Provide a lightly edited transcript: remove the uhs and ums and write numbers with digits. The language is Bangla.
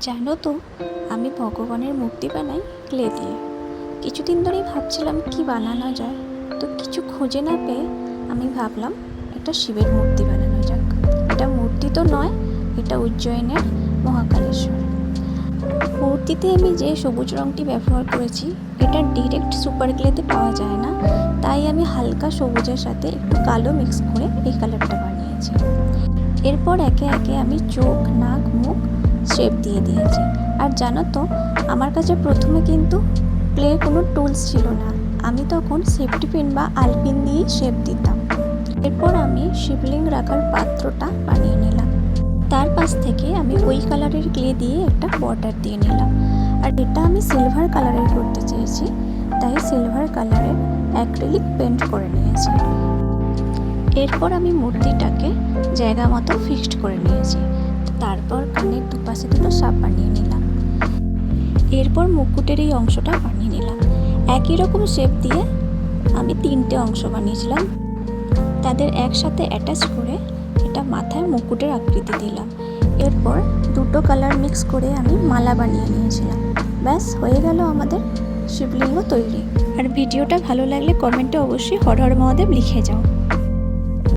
জানো তো, আমি ভগবানের মূর্তি বানাই ক্লে দিয়ে। কিছুদিন ধরেই ভাবছিলাম কি বানানো যায়, তো কিছু খুঁজে না পেয়ে আমি ভাবলাম একটা শিবের মূর্তি বানানো যাক। এটা মূর্তি তো নয়, এটা উজ্জয়িনের মহাকালেশ্বর। মূর্তিতে আমি যে সবুজ রঙটি ব্যবহার করেছি, এটা ডিরেক্ট সুপার গ্লেতে পাওয়া যায় না, তাই আমি হালকা সবুজের সাথে একটু কালো মিক্স করে এই কালারটা বানিয়েছি। এরপর একে একে আমি চোখ, নাক, মুখ শেপ দিয়ে দিয়েছি। আর জানো তো, আমার কাছে প্রথমে কিন্তু ক্লের কোনো টুলস ছিল না, আমি তখন সেফটি পিন বা আলপিন দিয়েই শেপ দিতাম। এরপর আমি শিবলিঙ্গ রাখার পাত্রটা বানিয়ে নিলাম। তার পাশ থেকে আমি ওই কালারের ক্লে দিয়ে একটা বর্ডার দিয়ে নিলাম। আর এটা আমি সিলভার কালারের করতে চেয়েছি, তাই সিলভার কালারের অ্যাক্রিলিক পেন্ট করে নিয়েছি। এরপর আমি মূর্তিটাকে জায়গা মতো ফিক্সড করে নিয়েছি। তারপর কানের দুপাশে দুটো সাপ বানিয়ে নিলাম। এরপর মুকুটের এই অংশটা বানিয়ে নিলাম। একই রকম শেপ দিয়ে আমি 3টে অংশ বানিয়েছিলাম, তাদের একসাথে অ্যাটাচ করে এটা মাথায় মুকুটের আকৃতি দিলাম। এরপর দুটো কালার মিক্স করে আমি মালা বানিয়ে নিয়েছিলাম। ব্যাস হয়ে গেল আমাদের শিবলিঙ্গ তৈরি। আর ভিডিওটা ভালো লাগলে কমেন্টে অবশ্যই হর হর মহাদেব লিখে যাও।